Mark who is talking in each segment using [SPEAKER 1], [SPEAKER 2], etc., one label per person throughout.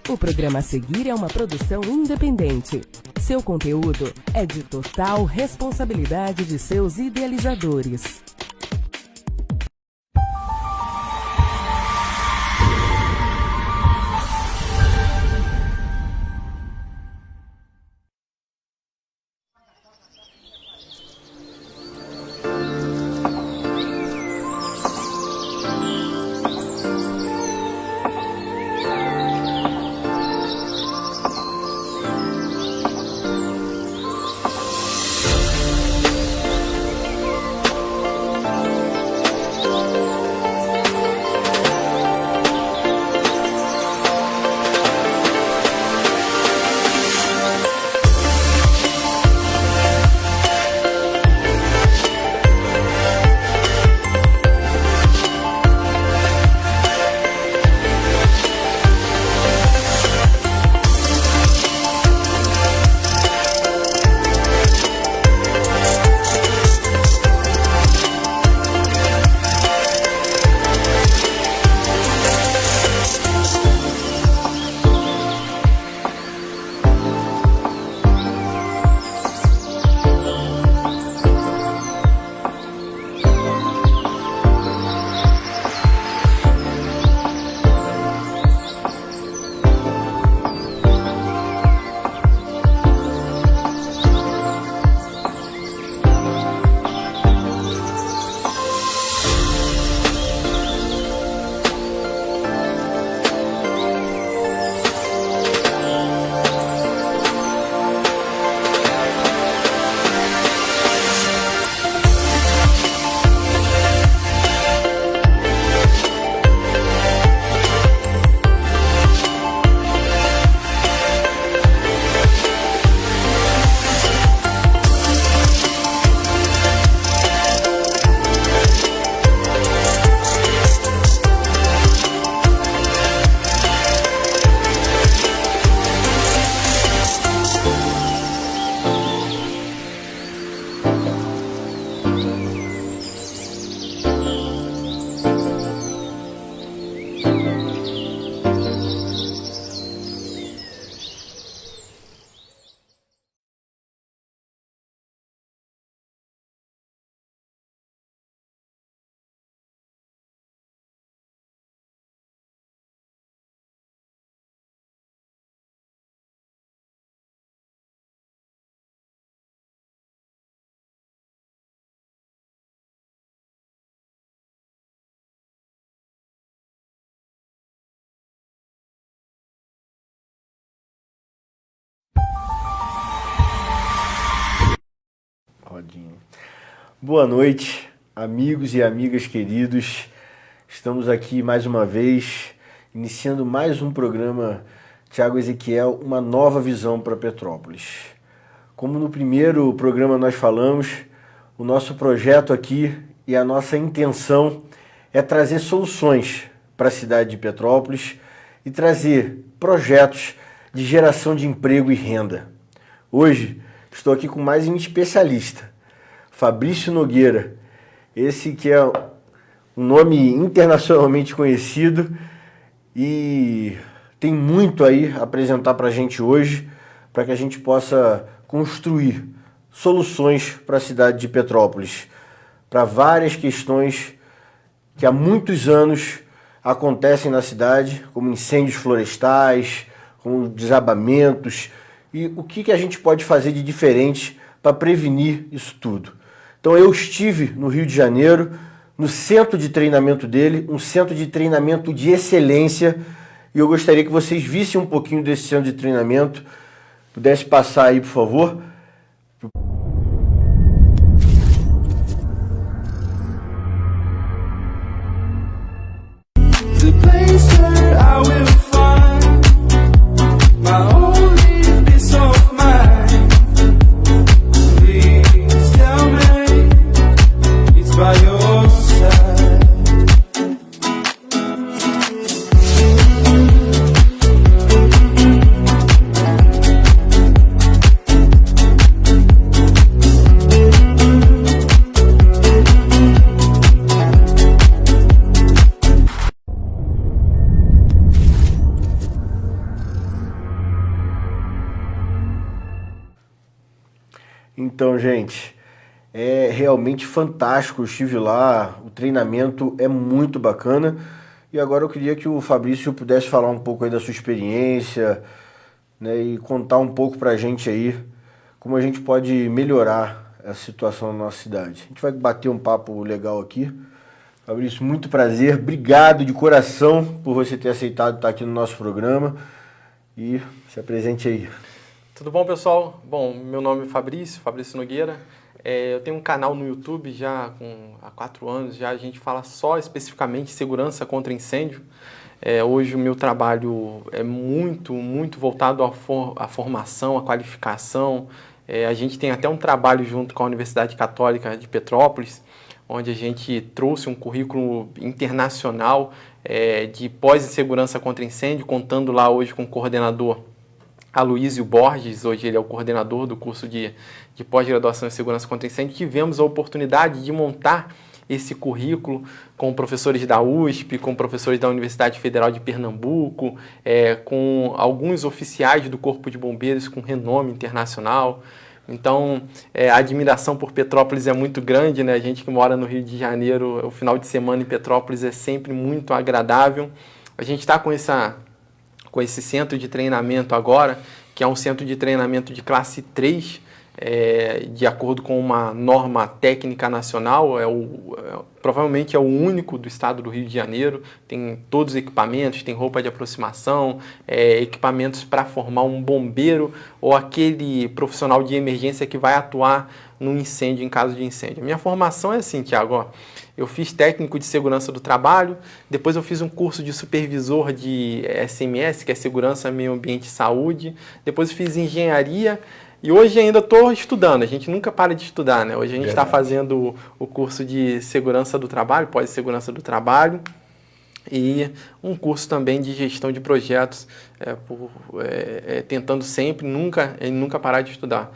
[SPEAKER 1] O programa a seguir é uma produção independente. Seu conteúdo é de total responsabilidade de seus idealizadores.
[SPEAKER 2] Boa noite, amigos e amigas queridos. Estamos aqui mais uma vez, iniciando mais um programa Thiago Ezequiel, uma nova visão para Petrópolis. Como no primeiro programa nós falamos, o nosso projeto aqui e a nossa intenção é trazer soluções para a cidade de Petrópolis e trazer projetos de geração de emprego e renda. Hoje estou aqui com mais um especialista, Fabrício Nogueira, esse que é um nome internacionalmente conhecido e tem muito aí a apresentar para a gente hoje, para que a gente possa construir soluções para a cidade de Petrópolis, para várias questões que há muitos anos acontecem na cidade, como incêndios florestais, como desabamentos, e o que a gente pode fazer de diferente para prevenir isso tudo. Então eu estive no Rio de Janeiro, no centro de treinamento dele, um centro de treinamento de excelência, e eu gostaria que vocês vissem um pouquinho desse centro de treinamento. Pudesse passar aí, por favor. Então, gente, é realmente fantástico. Eu estive lá, o treinamento é muito bacana. E agora eu queria que o Fabrício pudesse falar um pouco aí da sua experiência, né, e contar um pouco pra gente aí como a gente pode melhorar essa situação na nossa cidade. A gente vai bater um papo legal aqui. Fabrício, muito prazer. Obrigado de coração por você ter aceitado estar aqui no nosso programa. E se apresente aí.
[SPEAKER 3] Tudo bom, pessoal? Bom, meu nome é Fabrício Nogueira. Eu tenho um canal no YouTube já há 4 anos. Já a gente fala só especificamente de segurança contra incêndio. Hoje o meu trabalho é muito voltado à formação, à qualificação. A gente tem até um trabalho junto com a Universidade Católica de Petrópolis, onde a gente trouxe um currículo internacional de pós-segurança contra incêndio, contando lá hoje com o coordenador Aloísio Borges. Hoje ele é o coordenador do curso de pós-graduação em segurança contra incêndio. Tivemos a oportunidade de montar esse currículo com professores da USP, com professores da Universidade Federal de Pernambuco, com alguns oficiais do Corpo de Bombeiros com renome internacional. Então, a admiração por Petrópolis é muito grande, né? A gente que mora no Rio de Janeiro, o final de semana em Petrópolis é sempre muito agradável. A gente está com esse centro de treinamento agora, que é um centro de treinamento de classe 3, de acordo com uma norma técnica nacional. Provavelmente é o único do estado do Rio de Janeiro. Tem todos os equipamentos, tem roupa de aproximação, equipamentos para formar um bombeiro ou aquele profissional de emergência que vai atuar no incêndio, em caso de incêndio. Minha formação é assim, Thiago, eu fiz técnico de segurança do trabalho, depois eu fiz um curso de supervisor de SMS, que é Segurança, Meio Ambiente e Saúde, depois eu fiz engenharia. E hoje ainda estou estudando, a gente nunca para de estudar, né? Hoje a gente está fazendo o curso de segurança do trabalho, pós-segurança do trabalho, e um curso também de gestão de projetos, tentando sempre, nunca parar de estudar.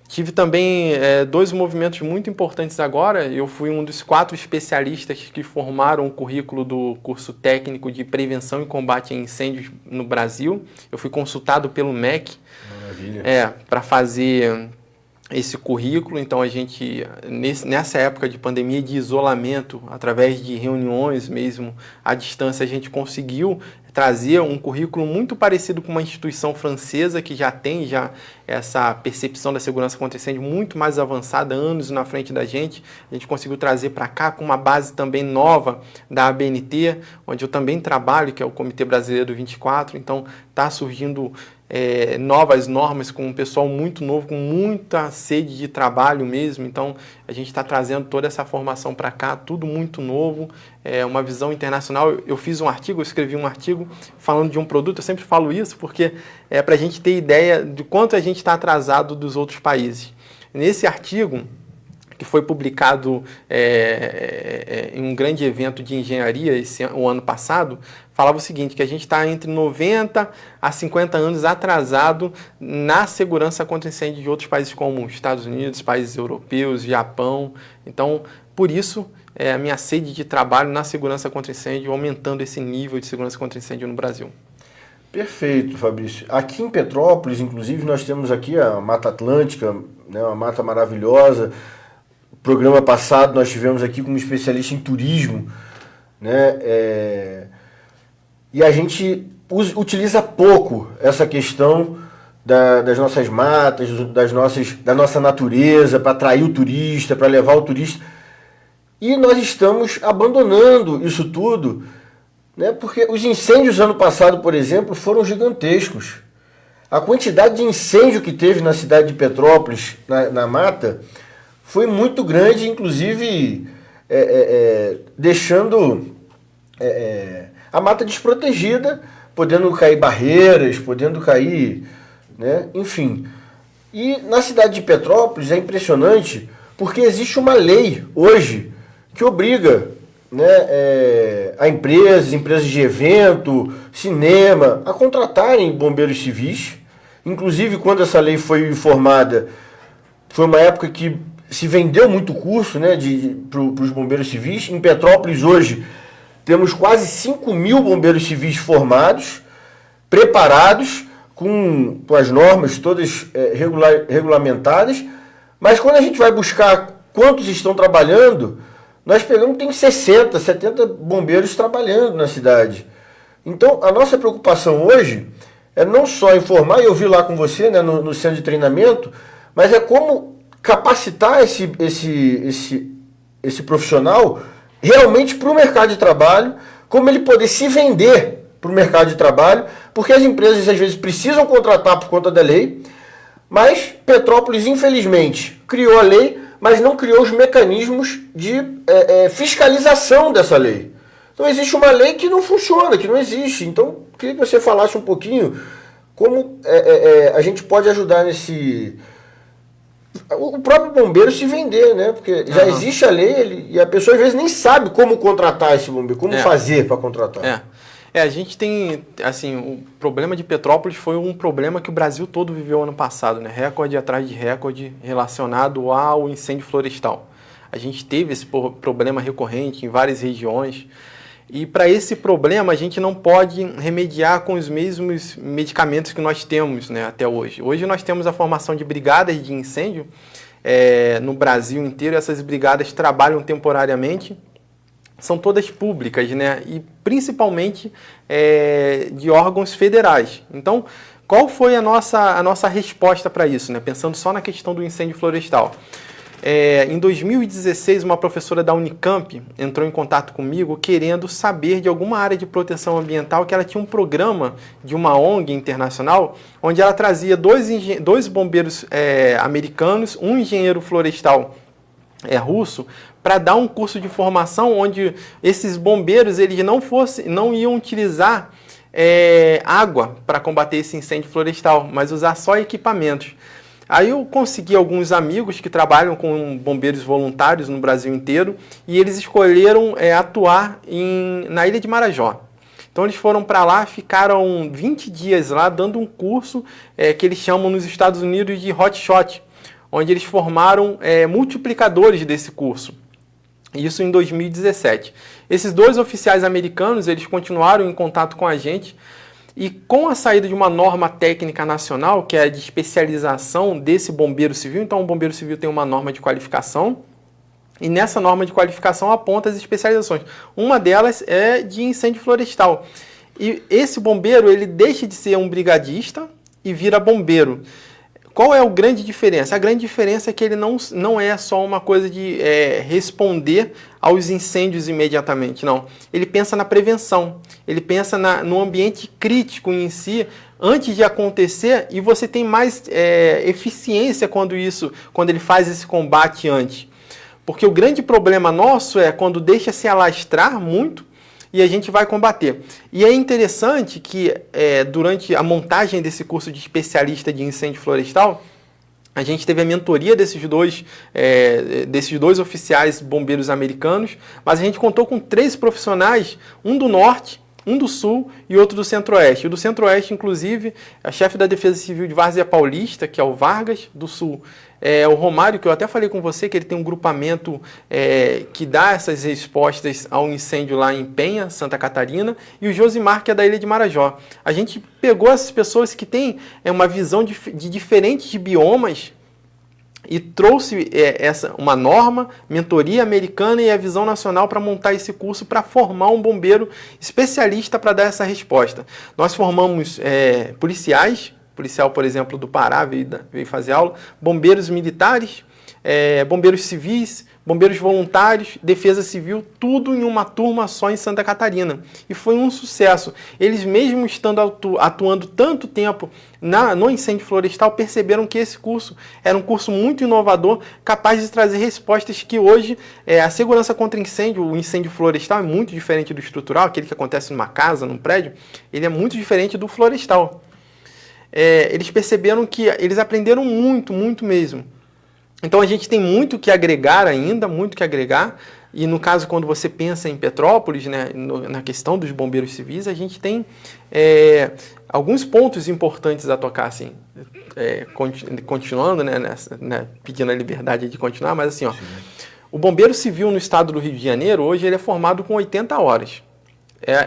[SPEAKER 3] Tive também 2 movimentos muito importantes agora. Eu fui um dos 4 especialistas que formaram o currículo do curso técnico de prevenção e combate a incêndios no Brasil. Eu fui consultado pelo MEC para fazer esse currículo. Então a gente, nessa época de pandemia, de isolamento, através de reuniões mesmo à distância, a gente conseguiu trazer um currículo muito parecido com uma instituição francesa que já tem essa percepção da segurança contra incêndio muito mais avançada, anos na frente da gente. A gente conseguiu trazer para cá com uma base também nova da ABNT, onde eu também trabalho, que é o Comitê Brasileiro 24. Então está surgindo novas normas com um pessoal muito novo, com muita sede de trabalho mesmo. Então a gente está trazendo toda essa formação para cá, tudo muito novo, uma visão internacional. Eu escrevi um artigo falando de um produto. Eu sempre falo isso porque é para a gente ter ideia de quanto a gente está atrasado dos outros países. Nesse artigo, que foi publicado em um grande evento de engenharia o ano passado, falava o seguinte, que a gente está entre 90 a 50 anos atrasado na segurança contra incêndio de outros países como Estados Unidos, países europeus, Japão. Então, por isso, a minha sede de trabalho na segurança contra incêndio, aumentando esse nível de segurança contra incêndio no Brasil.
[SPEAKER 2] Perfeito, Fabrício. Aqui em Petrópolis, inclusive, nós temos aqui a Mata Atlântica, né, uma mata maravilhosa. No programa passado nós tivemos aqui como especialista em turismo, né? E a gente utiliza pouco essa questão das nossas matas, da nossa natureza, para atrair o turista, para levar o turista. E nós estamos abandonando isso tudo, né? Porque os incêndios ano passado, por exemplo, foram gigantescos. A quantidade de incêndio que teve na cidade de Petrópolis, na mata, foi muito grande, inclusive deixando a mata desprotegida, podendo cair barreiras, podendo cair, né? Enfim. E na cidade de Petrópolis é impressionante porque existe uma lei hoje que obriga, né, a empresas de evento, cinema, a contratarem bombeiros civis. Inclusive, quando essa lei foi formada, foi uma época que se vendeu muito curso, né, para os bombeiros civis. Em Petrópolis, hoje, temos quase 5 mil bombeiros civis formados, preparados, com as normas todas regulamentadas, Mas quando a gente vai buscar quantos estão trabalhando, nós pegamos que tem 60, 70 bombeiros trabalhando na cidade. Então, a nossa preocupação hoje é não só informar, e eu vi lá com você, né, no centro de treinamento, mas é como capacitar esse profissional realmente para o mercado de trabalho, como ele poder se vender para o mercado de trabalho, porque as empresas às vezes precisam contratar por conta da lei, mas Petrópolis, infelizmente, criou a lei, mas não criou os mecanismos de fiscalização dessa lei. Então existe uma lei que não funciona, que não existe. Então, queria que você falasse um pouquinho como a gente pode ajudar o próprio bombeiro se vender, né? Porque já existe a lei e a pessoa às vezes nem sabe como contratar esse bombeiro, como fazer para contratar.
[SPEAKER 3] A gente tem, assim, o problema de Petrópolis foi um problema que o Brasil todo viveu ano passado, né? Recorde atrás de recorde relacionado ao incêndio florestal. A gente teve esse problema recorrente em várias regiões. E para esse problema a gente não pode remediar com os mesmos medicamentos que nós temos, né, até hoje. Hoje nós temos a formação de brigadas de incêndio no Brasil inteiro. Essas brigadas trabalham temporariamente, são todas públicas, né, e principalmente de órgãos federais. Então, qual foi a nossa resposta para isso, né, pensando só na questão do incêndio florestal? Em 2016, uma professora da Unicamp entrou em contato comigo querendo saber de alguma área de proteção ambiental, que ela tinha um programa de uma ONG internacional, onde ela trazia dois bombeiros americanos, um engenheiro florestal russo, para dar um curso de formação onde esses bombeiros eles não iam utilizar água para combater esse incêndio florestal, mas usar só equipamentos. Aí eu consegui alguns amigos que trabalham com bombeiros voluntários no Brasil inteiro e eles escolheram atuar na Ilha de Marajó. Então eles foram para lá, ficaram 20 dias lá dando um curso que eles chamam nos Estados Unidos de hotshot, onde eles formaram multiplicadores desse curso. Isso em 2017. Esses dois oficiais americanos, eles continuaram em contato com a gente. E com a saída de uma norma técnica nacional, que é a de especialização desse bombeiro civil, então o bombeiro civil tem uma norma de qualificação, e nessa norma de qualificação aponta as especializações. Uma delas é de incêndio florestal. E esse bombeiro, ele deixa de ser um brigadista e vira bombeiro. Qual é a grande diferença? A grande diferença é que ele não é só uma coisa de responder aos incêndios imediatamente, não. Ele pensa na prevenção, ele pensa no ambiente crítico em si, antes de acontecer, e você tem mais eficiência quando ele faz esse combate antes. Porque o grande problema nosso é quando deixa se alastrar muito, e a gente vai combater. E é interessante que durante a montagem desse curso de especialista de incêndio florestal, a gente teve a mentoria desses dois oficiais bombeiros americanos, mas a gente contou com 3 profissionais, um do norte, um do sul e outro do centro-oeste. O do centro-oeste, inclusive, é a chefe da Defesa Civil de Várzea Paulista, que é o Vargas, do sul. O Romário, que eu até falei com você, que ele tem um grupamento que dá essas respostas ao incêndio lá em Penha, Santa Catarina, e o Josimar, que é da Ilha de Marajó. A gente pegou essas pessoas que têm uma visão de diferentes biomas e trouxe uma norma, mentoria americana e a visão nacional para montar esse curso para formar um bombeiro especialista para dar essa resposta. Nós formamos policial, por exemplo, do Pará veio fazer aula, bombeiros militares, bombeiros civis, bombeiros voluntários, defesa civil, tudo em uma turma só em Santa Catarina. E foi um sucesso. Eles mesmo estando atuando tanto tempo no incêndio florestal, perceberam que esse curso era um curso muito inovador, capaz de trazer respostas que hoje a segurança contra incêndio, o incêndio florestal é muito diferente do estrutural, aquele que acontece numa casa, num prédio, ele é muito diferente do florestal. Eles perceberam que eles aprenderam muito, muito mesmo. Então a gente tem muito que agregar ainda, muito que agregar. E no caso, quando você pensa em Petrópolis, né, na questão dos bombeiros civis, a gente tem alguns pontos importantes a tocar, assim, continuando, pedindo a liberdade de continuar, mas assim, o bombeiro civil no estado do Rio de Janeiro, hoje ele é formado com 80 horas.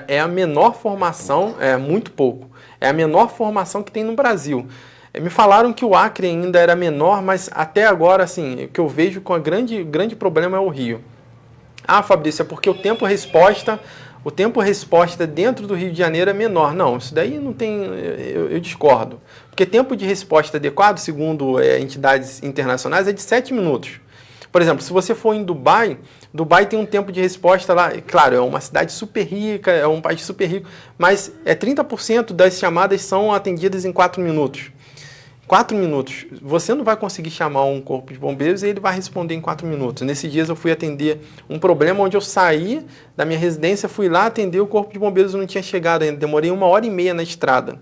[SPEAKER 3] É a menor formação, muito pouco. É a menor formação que tem no Brasil. Me falaram que o Acre ainda era menor, mas até agora, assim, o que eu vejo com o grande problema é o Rio. Ah, Fabrício, é porque o tempo-resposta dentro do Rio de Janeiro é menor. Não, isso daí não tem, eu discordo. Porque tempo de resposta adequado, segundo entidades internacionais, é de 7 minutos. Por exemplo, se você for em Dubai, Dubai tem um tempo de resposta lá, claro, é uma cidade super rica, é um país super rico, mas 30% das chamadas são atendidas em 4 minutos. 4 minutos. Você não vai conseguir chamar um corpo de bombeiros e ele vai responder em 4 minutos. Nesses dias eu fui atender um problema onde eu saí da minha residência, fui lá atender, o corpo de bombeiros não tinha chegado ainda. Demorei 1h30 na estrada.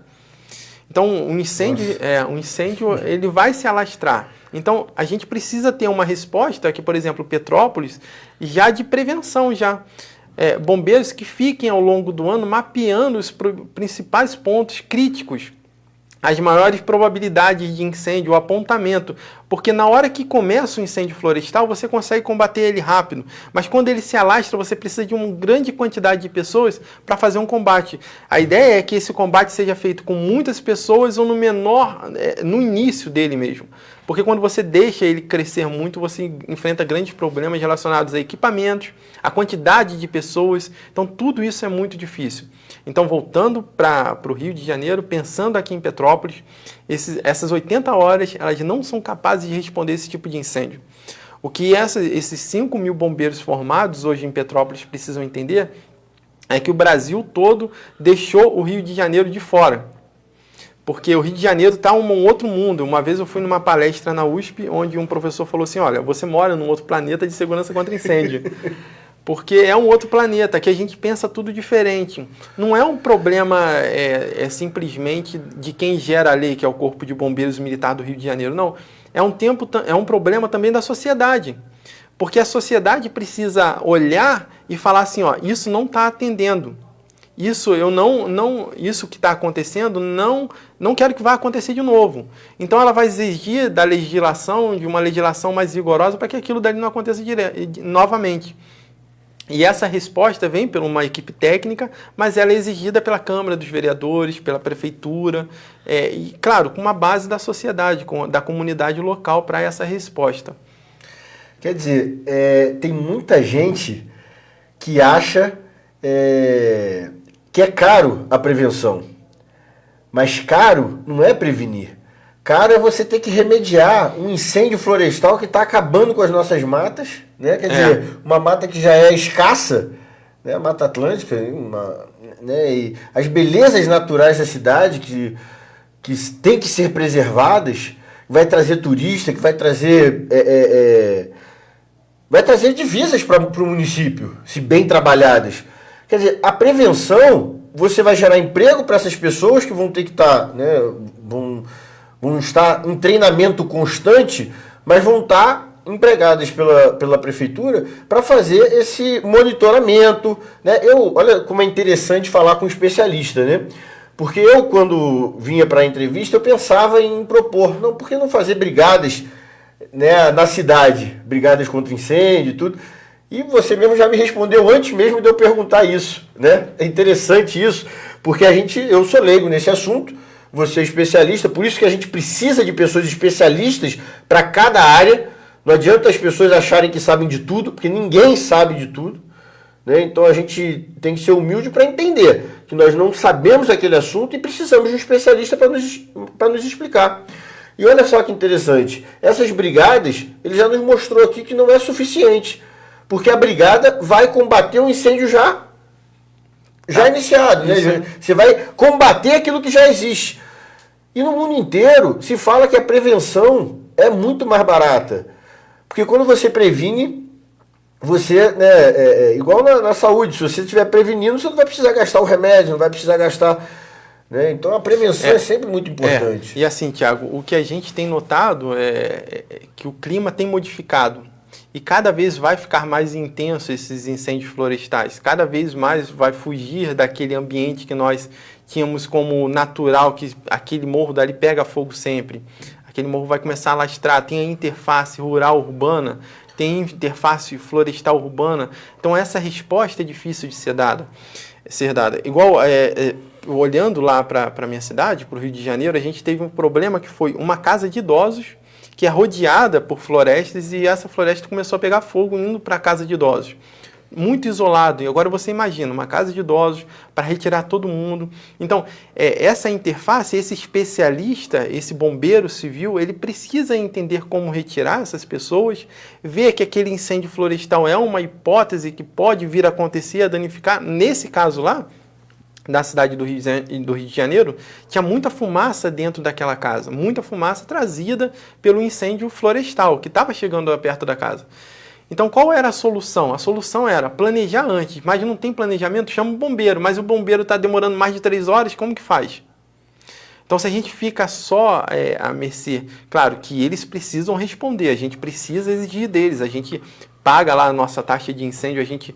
[SPEAKER 3] Então, um incêndio ele vai se alastrar. Então, a gente precisa ter uma resposta aqui, por exemplo, Petrópolis, já de prevenção, já. Bombeiros que fiquem ao longo do ano mapeando os principais pontos críticos, as maiores probabilidades de incêndio, o apontamento, porque na hora que começa o incêndio florestal, você consegue combater ele rápido, mas quando ele se alastra, você precisa de uma grande quantidade de pessoas para fazer um combate. A ideia é que esse combate seja feito com muitas pessoas ou no início dele mesmo, porque quando você deixa ele crescer muito, você enfrenta grandes problemas relacionados a equipamentos, a quantidade de pessoas, então tudo isso é muito difícil. Então, voltando para o Rio de Janeiro, pensando aqui em Petrópolis, essas 80 horas, elas não são capazes de responder esse tipo de incêndio. O que esses 5 mil bombeiros formados hoje em Petrópolis precisam entender é que o Brasil todo deixou o Rio de Janeiro de fora. Porque o Rio de Janeiro está um outro mundo. Uma vez eu fui numa palestra na USP, onde um professor falou assim, olha, você mora num outro planeta de segurança contra incêndio. Porque é um outro planeta, que a gente pensa tudo diferente. Não é um problema simplesmente de quem gera a lei, que é o Corpo de Bombeiros Militar do Rio de Janeiro. Não, é um problema também da sociedade. Porque a sociedade precisa olhar e falar assim, ó, isso não está atendendo. Isso que está acontecendo, não quero que vá acontecer de novo. Então ela vai exigir da legislação, de uma legislação mais rigorosa, para que aquilo dali não aconteça novamente. E essa resposta vem por uma equipe técnica, mas ela é exigida pela Câmara dos Vereadores, pela Prefeitura, e, claro, com uma base da sociedade, da comunidade local para essa resposta.
[SPEAKER 2] Quer dizer, tem muita gente que acha que é caro a prevenção, mas caro não é prevenir. Caro é você ter que remediar um incêndio florestal que está acabando com as nossas matas, né? Quer dizer, uma mata que já é escassa, né? A Mata Atlântica, né? E as belezas naturais da cidade que tem que ser preservadas, vai trazer turista, que vai trazer divisas para o município, se bem trabalhadas. Quer dizer, a prevenção, você vai gerar emprego para essas pessoas que vão ter que estar, né? Vão estar em treinamento constante, mas vão estar empregadas pela prefeitura para fazer esse monitoramento, né? Olha como é interessante falar com um especialista, né? Porque eu, quando vinha para a entrevista, eu pensava em propor, por que não fazer brigadas, né, na cidade, brigadas contra incêndio e tudo. E você mesmo já me respondeu antes mesmo de eu perguntar isso, né? É interessante isso, porque eu sou leigo nesse assunto, você é especialista, por isso que a gente precisa de pessoas especialistas para cada área. Não adianta as pessoas acharem que sabem de tudo, porque ninguém sabe de tudo, né? Então a gente tem que ser humilde para entender que nós não sabemos aquele assunto e precisamos de um especialista para nos explicar. E olha só que interessante, essas brigadas, ele já nos mostrou aqui que não é suficiente, porque a brigada vai combater um incêndio já iniciado, né? Você vai combater aquilo que já existe. E no mundo inteiro se fala que a prevenção é muito mais barata. Porque quando você previne, você, né, igual na saúde, se você estiver prevenindo, você não vai precisar gastar o remédio, não vai precisar gastar, né? Então a prevenção é sempre muito importante.
[SPEAKER 3] E assim, Tiago, o que a gente tem notado é que o clima tem modificado. E cada vez vai ficar mais intenso esses incêndios florestais. Cada vez mais vai fugir daquele ambiente que nós tínhamos como natural, que aquele morro dali pega fogo sempre. Aquele morro vai começar a alastrar. Tem a interface rural-urbana, tem a interface florestal-urbana. Então essa resposta é difícil de ser dada. Igual olhando lá para a minha cidade, para o Rio de Janeiro, a gente teve um problema que foi uma casa de idosos que é rodeada por florestas e essa floresta começou a pegar fogo indo para a casa de idosos. Muito isolado. E agora você imagina, uma casa de idosos para retirar todo mundo. Então, essa interface, esse especialista, esse bombeiro civil, ele precisa entender como retirar essas pessoas, ver que aquele incêndio florestal é uma hipótese que pode vir a acontecer, a danificar. Nesse caso lá, da cidade do Rio de Janeiro, tinha muita fumaça dentro daquela casa. Muita fumaça trazida pelo incêndio florestal, que estava chegando perto da casa. Então, qual era a solução? A solução era planejar antes, mas não tem planejamento, chama o bombeiro, mas o bombeiro está demorando mais de 3 horas, como que faz? Então, se a gente fica só à mercê, claro que eles precisam responder, a gente precisa exigir deles, a gente paga lá a nossa taxa de incêndio, a gente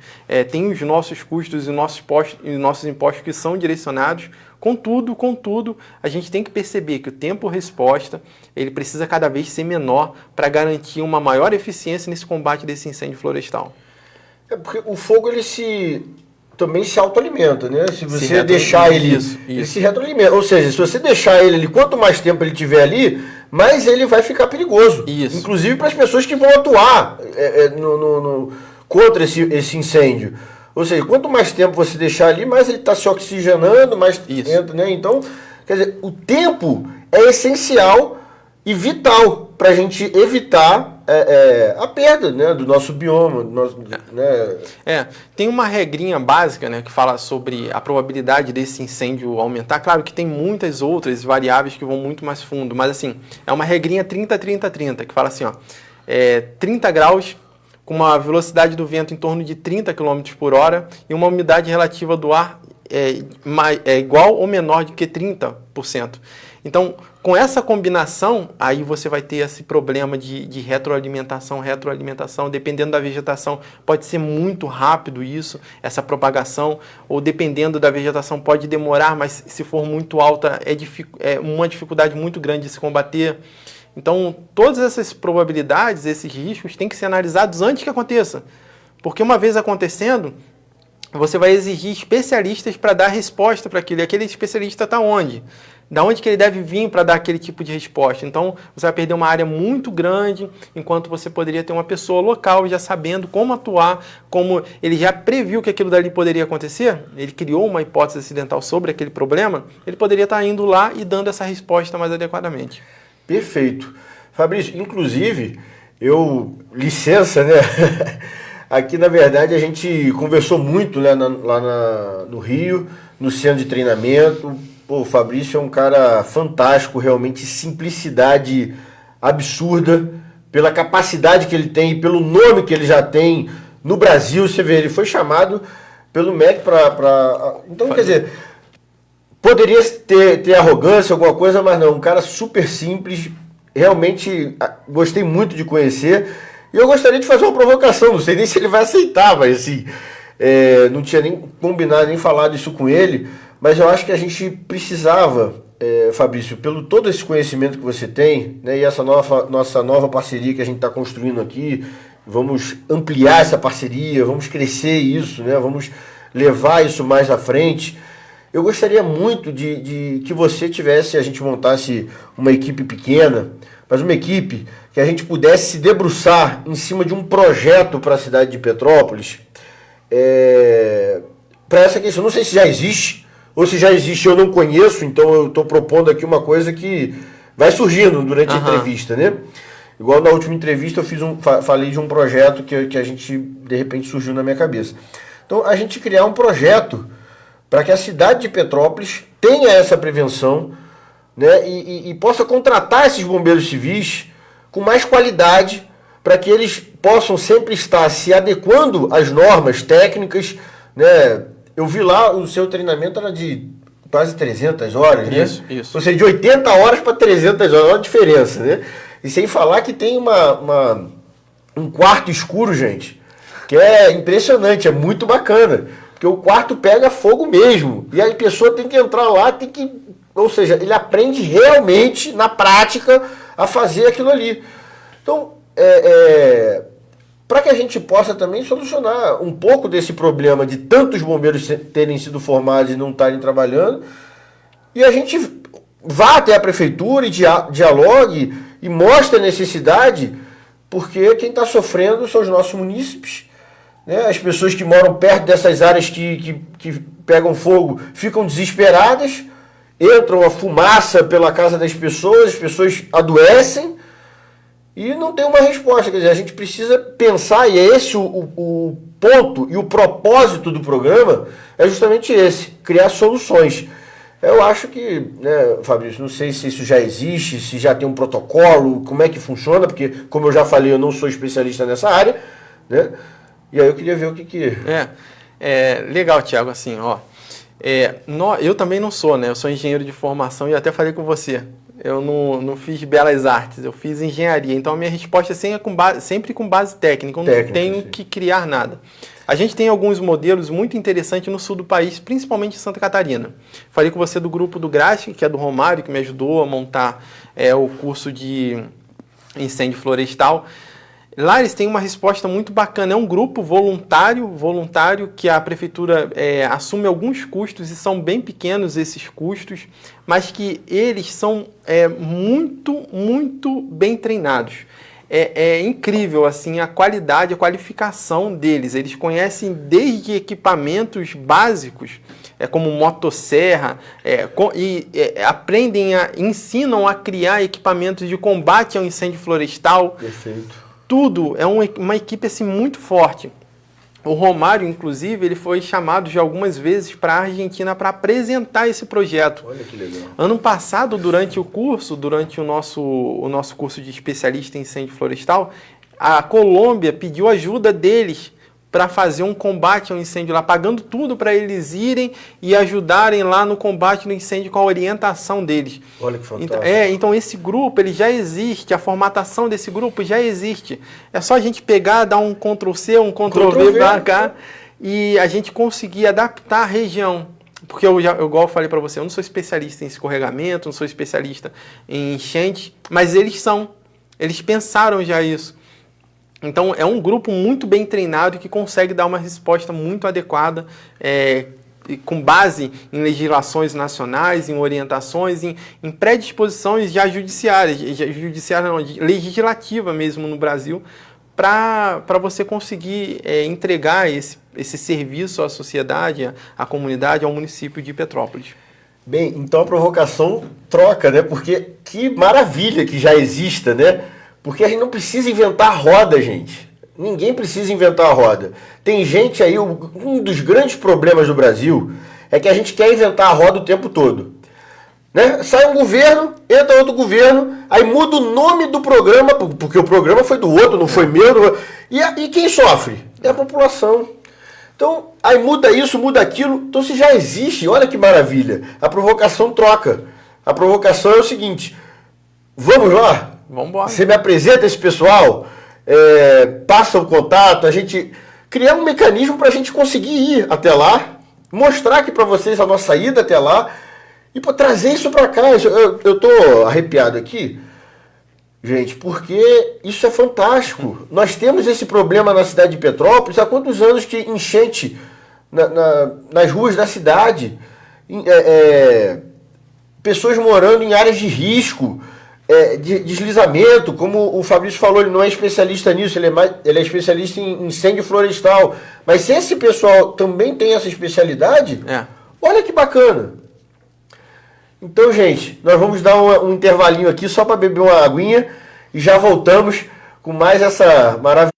[SPEAKER 3] tem os nossos custos e nossos impostos que são direcionados. Contudo, a gente tem que perceber que o tempo-resposta ele precisa cada vez ser menor para garantir uma maior eficiência nesse combate desse incêndio florestal.
[SPEAKER 2] É porque o fogo também se autoalimenta, né? Se você deixar ele se retroalimenta. Ou seja, se você deixar ele, quanto mais tempo ele tiver ali, mais ele vai ficar perigoso.
[SPEAKER 3] Isso.
[SPEAKER 2] Inclusive para as pessoas que vão atuar contra esse incêndio. Ou seja, quanto mais tempo você deixar ali, mais ele está se oxigenando, mais entra, né? Então, quer dizer, o tempo é essencial e vital para a gente evitar a perda, né, do nosso bioma.
[SPEAKER 3] Tem uma regrinha básica, né, que fala sobre a probabilidade desse incêndio aumentar. Claro que tem muitas outras variáveis que vão muito mais fundo, mas assim, é uma regrinha 30-30-30, que fala assim, 30 graus com uma velocidade do vento em torno de 30 km por hora e uma umidade relativa do ar igual ou menor do que 30%. Então, com essa combinação, aí você vai ter esse problema de retroalimentação, dependendo da vegetação, pode ser muito rápido essa propagação, ou dependendo da vegetação pode demorar, mas se for muito alta, é uma dificuldade muito grande de se combater. Então, todas essas probabilidades, esses riscos, têm que ser analisados antes que aconteça. Porque uma vez acontecendo, você vai exigir especialistas para dar resposta para aquilo. E aquele especialista está onde? Da onde que ele deve vir para dar aquele tipo de resposta? Então, você vai perder uma área muito grande, enquanto você poderia ter uma pessoa local já sabendo como atuar, como ele já previu que aquilo dali poderia acontecer, ele criou uma hipótese acidental sobre aquele problema, ele poderia estar indo lá e dando essa resposta mais adequadamente.
[SPEAKER 2] Perfeito. Fabrício, inclusive, licença, né? Aqui, na verdade, a gente conversou muito, né, lá no Rio, no centro de treinamento. Pô, o Fabrício é um cara fantástico, realmente simplicidade absurda, pela capacidade que ele tem e pelo nome que ele já tem no Brasil. Você vê, ele foi chamado pelo MEC para... Então, quer dizer, poderia ter arrogância, alguma coisa, mas não, um cara super simples, realmente gostei muito de conhecer. E eu gostaria de fazer uma provocação, não sei nem se ele vai aceitar, mas assim, não tinha nem combinado, nem falado isso com ele, mas eu acho que a gente precisava, Fabrício, pelo todo esse conhecimento que você tem, né, e essa nossa nova parceria que a gente está construindo aqui, vamos ampliar essa parceria, vamos crescer isso, né, vamos levar isso mais à frente. Eu gostaria muito de que você a gente montasse uma equipe pequena, mas uma equipe que a gente pudesse se debruçar em cima de um projeto para a cidade de Petrópolis, para essa questão. Não sei se já existe, ou se já existe eu não conheço, então eu estou propondo aqui uma coisa que vai surgindo durante a entrevista, né? Igual na última entrevista eu falei de um projeto que a gente, de repente, surgiu na minha cabeça. Então, a gente criar um projeto para que a cidade de Petrópolis tenha essa prevenção, né, e possa contratar esses bombeiros civis com mais qualidade, para que eles possam sempre estar se adequando às normas técnicas, né? Eu vi lá, o seu treinamento era de quase 300 horas, né?
[SPEAKER 3] Isso.
[SPEAKER 2] Ou seja, de 80 horas para 300 horas, olha a diferença, né? E sem falar que tem um quarto escuro, gente, que é impressionante, é muito bacana. Porque o quarto pega fogo mesmo. E a pessoa tem que entrar lá, ou seja, ele aprende realmente, na prática, a fazer aquilo ali. Então, para que a gente possa também solucionar um pouco desse problema de tantos bombeiros terem sido formados e não estarem trabalhando, e a gente vá até a prefeitura e dialogue e mostre a necessidade, porque quem está sofrendo são os nossos munícipes, né? As pessoas que moram perto dessas áreas que pegam fogo ficam desesperadas, entram a fumaça pela casa das pessoas, as pessoas adoecem e não tem uma resposta. Quer dizer, a gente precisa pensar, e é esse o ponto e o propósito do programa, é justamente esse, criar soluções. Eu acho que, né, Fabrício, não sei se isso já existe, se já tem um protocolo, como é que funciona, porque, como eu já falei, eu não sou especialista nessa área, né? E aí eu queria ver o que...
[SPEAKER 3] Legal, Thiago, assim, ó. Eu também não sou, né? Eu sou engenheiro de formação e até falei com você. Eu não fiz belas artes, eu fiz engenharia. Então a minha resposta sempre com base técnica. Eu não tenho que criar nada. A gente tem alguns modelos muito interessantes no sul do país, principalmente em Santa Catarina. Falei com você do grupo do Grasc, que é do Romário, que me ajudou a montar o curso de incêndio florestal. Lá eles têm uma resposta muito bacana. É um grupo voluntário que a prefeitura assume alguns custos, e são bem pequenos esses custos, mas que eles são muito, muito bem treinados. É incrível assim, a qualidade, a qualificação deles. Eles conhecem desde equipamentos básicos, como motosserra, ensinam a criar equipamentos de combate ao incêndio florestal.
[SPEAKER 2] Perfeito.
[SPEAKER 3] Tudo, é uma equipe assim, muito forte. O Romário, inclusive, ele foi chamado já algumas vezes para a Argentina para apresentar esse projeto.
[SPEAKER 2] Olha que legal.
[SPEAKER 3] Ano passado, durante o nosso curso de especialista em incêndio florestal, a Colômbia pediu ajuda deles para fazer um combate ao incêndio lá, pagando tudo para eles irem e ajudarem lá no combate no incêndio com a orientação deles.
[SPEAKER 2] Olha que fantástico.
[SPEAKER 3] Então esse grupo ele já existe, a formatação desse grupo já existe. É só a gente pegar, dar um Ctrl+C, um Ctrl+V para cá e a gente conseguir adaptar a região. Porque igual eu falei para você, eu não sou especialista em escorregamento, não sou especialista em enchente, mas eles pensaram já isso. Então, é um grupo muito bem treinado e que consegue dar uma resposta muito adequada, com base em legislações nacionais, em orientações, em predisposições já judiciárias, legislativa mesmo no Brasil, para você conseguir entregar esse serviço à sociedade, à comunidade, ao município de Petrópolis.
[SPEAKER 2] Bem, então a provocação troca, né? Porque que maravilha que já exista, né? Porque a gente não precisa inventar roda, gente. Ninguém precisa inventar a roda. Tem gente aí, um dos grandes problemas do Brasil é que a gente quer inventar a roda o tempo todo. Né? Sai um governo, entra outro governo, aí muda o nome do programa, porque o programa foi do outro, não foi meu. E quem sofre? É a população. Então, aí muda isso, muda aquilo. Então, se já existe, olha que maravilha. A provocação troca. A provocação é o seguinte: vamos lá?
[SPEAKER 3] Vamos embora.
[SPEAKER 2] Você me apresenta esse pessoal, passa o contato, a gente criar um mecanismo para a gente conseguir ir até lá, mostrar aqui para vocês a nossa ida até lá e trazer isso para cá. Eu tô arrepiado aqui, gente, porque isso é fantástico. Nós temos esse problema na cidade de Petrópolis há quantos anos de enchente nas ruas da cidade, pessoas morando em áreas de risco, de deslizamento, como o Fabrício falou, ele não é especialista nisso, ele é especialista em incêndio florestal. Mas se esse pessoal também tem essa especialidade, olha que bacana. Então, gente, nós vamos dar um intervalinho aqui só para beber uma aguinha e já voltamos com mais essa maravilha.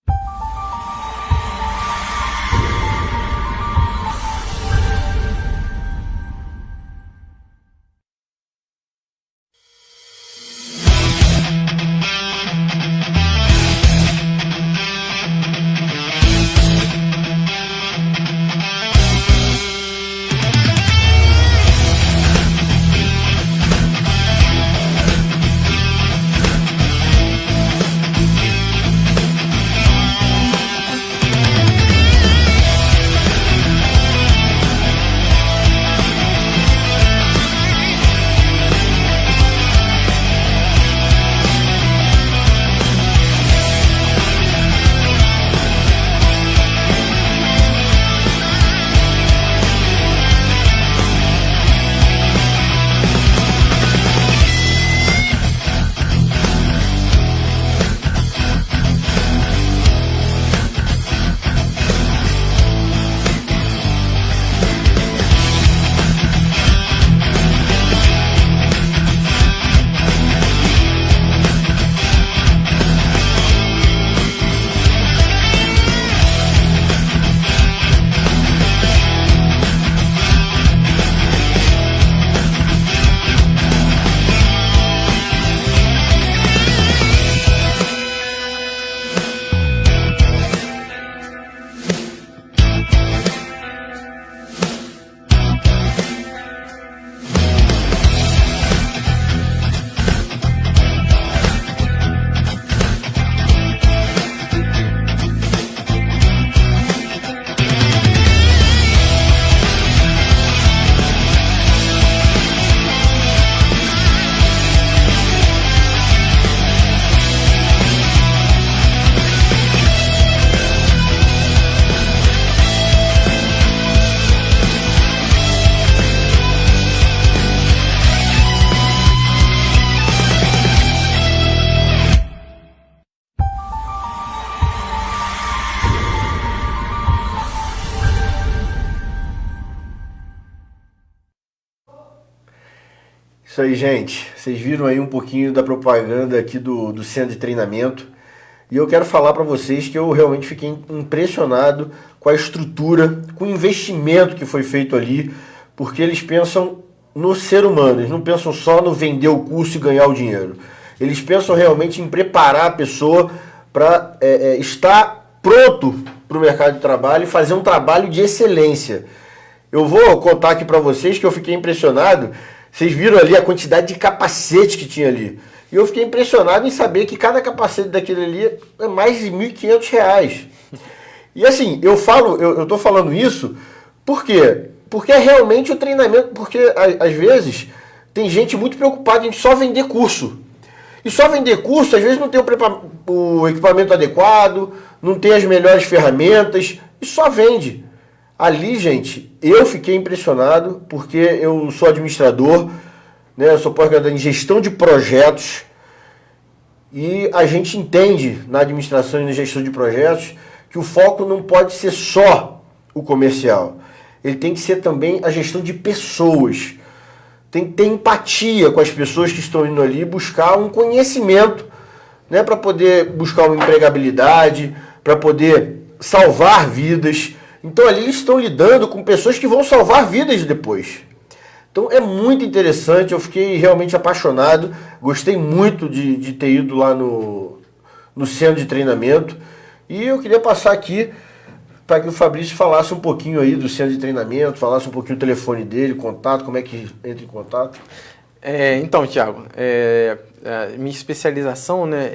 [SPEAKER 2] Isso aí, gente. Vocês viram aí um pouquinho da propaganda aqui do centro de treinamento. E eu quero falar para vocês que eu realmente fiquei impressionado com a estrutura, com o investimento que foi feito ali, porque eles pensam no ser humano, eles não pensam só no vender o curso e ganhar o dinheiro. Eles pensam realmente em preparar a pessoa para estar pronto para o mercado de trabalho e fazer um trabalho de excelência. Eu vou contar aqui para vocês que eu fiquei impressionado. Vocês viram ali a quantidade de capacete que tinha ali. E eu fiquei impressionado em saber que cada capacete daquele ali é mais de R$ 1.500. E assim, eu tô falando isso por quê? Porque é realmente o treinamento, porque às vezes tem gente muito preocupada em só vender curso. E só vender curso, às vezes não tem o equipamento adequado, não tem as melhores ferramentas, e só vende. Ali, gente, eu fiquei impressionado, porque eu sou administrador, né, eu sou pós-graduado em gestão de projetos, e a gente entende na administração e na gestão de projetos que o foco não pode ser só o comercial. Ele tem que ser também a gestão de pessoas. Tem que ter empatia com as pessoas que estão indo ali buscar um conhecimento, né, para poder buscar uma empregabilidade, para poder salvar vidas. Então ali eles estão lidando com pessoas que vão salvar vidas depois. Então é muito interessante, eu fiquei realmente apaixonado, gostei muito de ter ido lá no centro de treinamento. E eu queria passar aqui para que o Fabrício falasse um pouquinho aí do centro de treinamento, falasse um pouquinho do telefone dele, contato, como é que entra em contato.
[SPEAKER 3] Então, Thiago, minha especialização, né,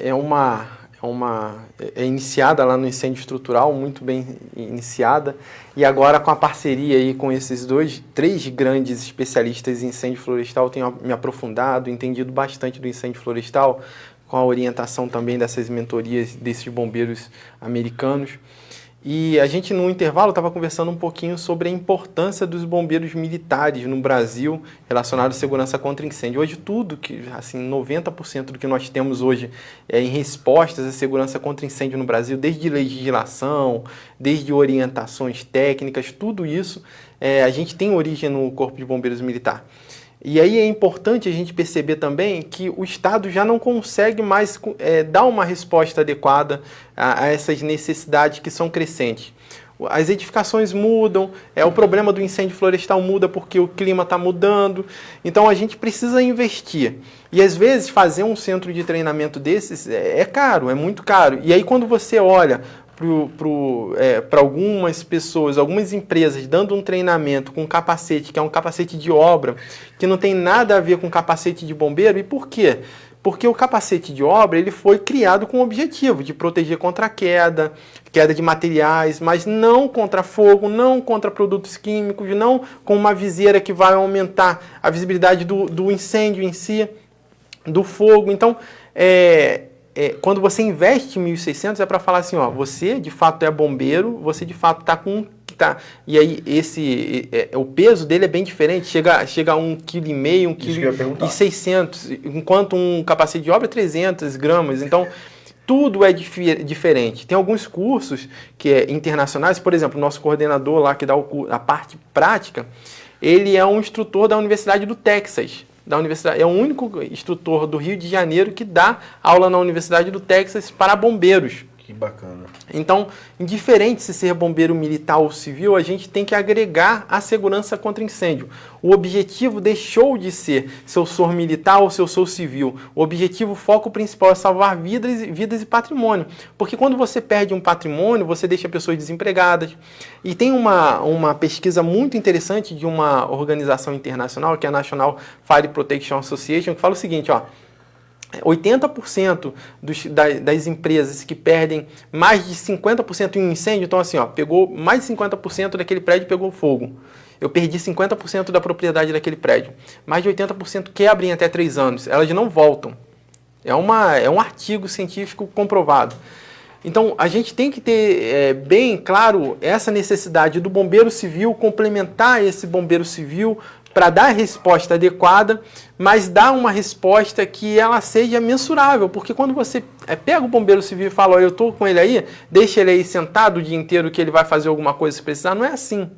[SPEAKER 3] é iniciada lá no incêndio estrutural, muito bem iniciada, e agora com a parceria aí com esses três grandes especialistas em incêndio florestal, tenho me aprofundado, entendido bastante do incêndio florestal, com a orientação também dessas mentorias desses bombeiros americanos. E a gente, no intervalo, estava conversando um pouquinho sobre a importância dos bombeiros militares no Brasil relacionado à segurança contra incêndio. Hoje, tudo que, assim, 90% do que nós temos hoje é em respostas à segurança contra incêndio no Brasil, desde legislação, desde orientações técnicas, tudo isso a gente tem origem no Corpo de Bombeiros Militar. E aí é importante a gente perceber também que o Estado já não consegue mais dar uma resposta adequada a essas necessidades que são crescentes. As edificações mudam, o problema do incêndio florestal muda porque o clima está mudando, então a gente precisa investir. E às vezes fazer um centro de treinamento desses é caro, é muito caro. E aí quando você olha para algumas pessoas, algumas empresas dando um treinamento com um capacete, que é um capacete de obra, que não tem nada a ver com capacete de bombeiro. E por quê? Porque o capacete de obra ele foi criado com o objetivo de proteger contra a queda de materiais, mas não contra fogo, não contra produtos químicos, não com uma viseira que vai aumentar a visibilidade do incêndio em si, do fogo. Então, quando você investe em 1.600 é para falar assim, ó, você de fato é bombeiro, você de fato está com... e aí o peso dele é bem diferente, chega a 1,5 kg, 1,6 kg, enquanto um capacete de obra é 300 gramas, então tudo é diferente. Tem alguns cursos que internacionais, por exemplo, o nosso coordenador lá que dá a parte prática, ele é um instrutor da Universidade do Texas, é o único instrutor do Rio de Janeiro que dá aula na Universidade do Texas para bombeiros.
[SPEAKER 2] Que bacana.
[SPEAKER 3] Então, indiferente se ser bombeiro militar ou civil, a gente tem que agregar a segurança contra incêndio. O objetivo deixou de ser se eu sou militar ou se eu sou civil. O objetivo, o foco principal é salvar vidas e patrimônio. Porque quando você perde um patrimônio, você deixa pessoas desempregadas. E tem uma pesquisa muito interessante de uma organização internacional, que é a National Fire Protection Association, que fala o seguinte, ó, 80% das empresas que perdem mais de 50% em um incêndio, então assim, ó, pegou mais de 50% daquele prédio pegou fogo. Eu perdi 50% da propriedade daquele prédio. Mais de 80% quebra em até 3 anos. Elas não voltam. É um artigo científico comprovado. Então, a gente tem que ter bem claro essa necessidade do bombeiro civil, complementar esse bombeiro civil para dar a resposta adequada, mas dar uma resposta que ela seja mensurável, porque quando você pega o bombeiro civil e fala, olha, eu estou com ele aí, deixa ele aí sentado o dia inteiro que ele vai fazer alguma coisa se precisar, não é assim.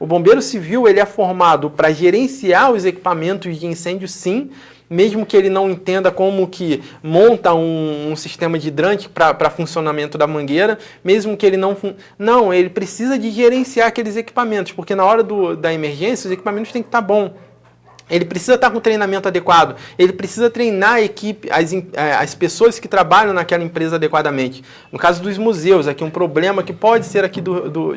[SPEAKER 3] O bombeiro civil ele é formado para gerenciar os equipamentos de incêndio, sim, mesmo que ele não entenda como que monta um sistema de hidrante para funcionamento da mangueira, mesmo que ele não... Não, ele precisa de gerenciar aqueles equipamentos, porque na hora da emergência os equipamentos têm que estar bons. Ele precisa estar com o treinamento adequado, ele precisa treinar a equipe, as pessoas que trabalham naquela empresa adequadamente. No caso dos museus, aqui um problema que pode ser aqui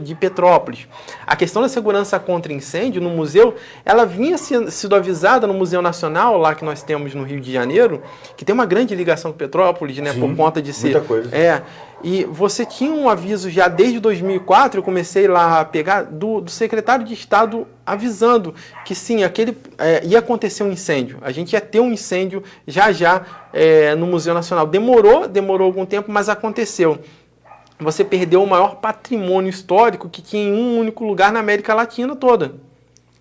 [SPEAKER 3] de Petrópolis. A questão da segurança contra incêndio no museu, ela vinha sendo avisada no Museu Nacional, lá que nós temos no Rio de Janeiro, que tem uma grande ligação com Petrópolis, né? Sim, por conta de ser...
[SPEAKER 2] muita coisa.
[SPEAKER 3] E você tinha um aviso já desde 2004, eu comecei lá a pegar, do secretário de Estado avisando que sim, ia acontecer um incêndio. A gente ia ter um incêndio já no Museu Nacional. Demorou algum tempo, mas aconteceu. Você perdeu o maior patrimônio histórico que tinha em um único lugar na América Latina toda.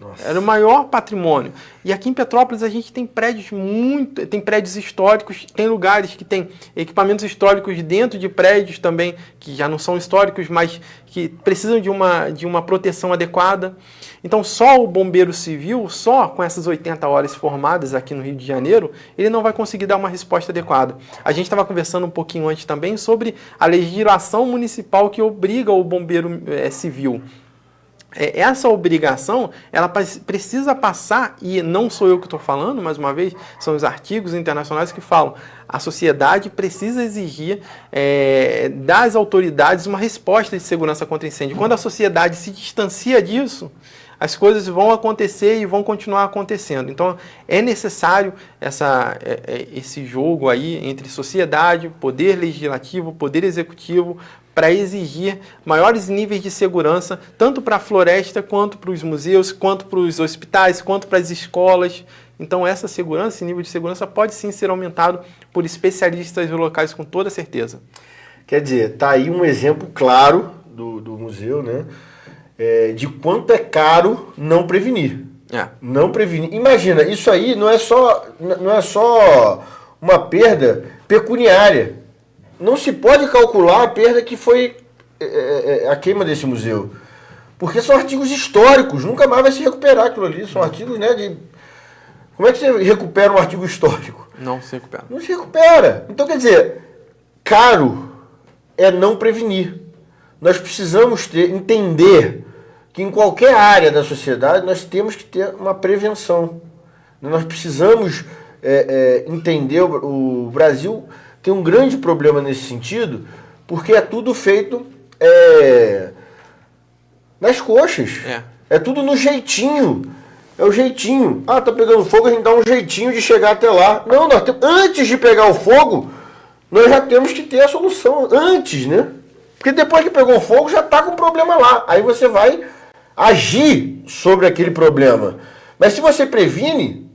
[SPEAKER 3] Nossa. Era o maior patrimônio. E aqui em Petrópolis a gente tem prédios históricos, tem lugares que tem equipamentos históricos dentro de prédios também, que já não são históricos, mas que precisam de uma proteção adequada. Então só o bombeiro civil, só com essas 80 horas formadas aqui no Rio de Janeiro, ele não vai conseguir dar uma resposta adequada. A gente estava conversando um pouquinho antes também sobre a legislação municipal que obriga o bombeiro civil. Essa obrigação, ela precisa passar, e não sou eu que estou falando, mais uma vez, são os artigos internacionais que falam, a sociedade precisa exigir das autoridades uma resposta de segurança contra incêndio. Quando a sociedade se distancia disso, as coisas vão acontecer e vão continuar acontecendo. Então, é necessário esse jogo aí entre sociedade, poder legislativo, poder executivo, para exigir maiores níveis de segurança, tanto para a floresta, quanto para os museus, quanto para os hospitais, quanto para as escolas. Então, essa segurança, esse nível de segurança pode sim ser aumentado por especialistas locais, com toda certeza.
[SPEAKER 2] Quer dizer, está aí um exemplo claro do museu, né? De quanto é caro não prevenir. Não prevenir. Imagina, isso aí não é só uma perda pecuniária. Não se pode calcular a perda que foi a queima desse museu. Porque são artigos históricos, nunca mais vai se recuperar aquilo ali. São artigos, né, Como é que você recupera um artigo histórico?
[SPEAKER 3] Não se recupera.
[SPEAKER 2] Não se recupera. Então, quer dizer, caro é não prevenir. Nós precisamos entender que em qualquer área da sociedade nós temos que ter uma prevenção. Nós precisamos entender, o Brasil tem um grande problema nesse sentido, porque é tudo feito nas coxas. É tudo no jeitinho. É o jeitinho. Tá pegando fogo, a gente dá um jeitinho de chegar até lá. Não, antes de pegar o fogo, nós já temos que ter a solução. Antes, né? Porque depois que pegou o fogo, já está com o problema lá. Aí você vai agir sobre aquele problema. Mas se você previne,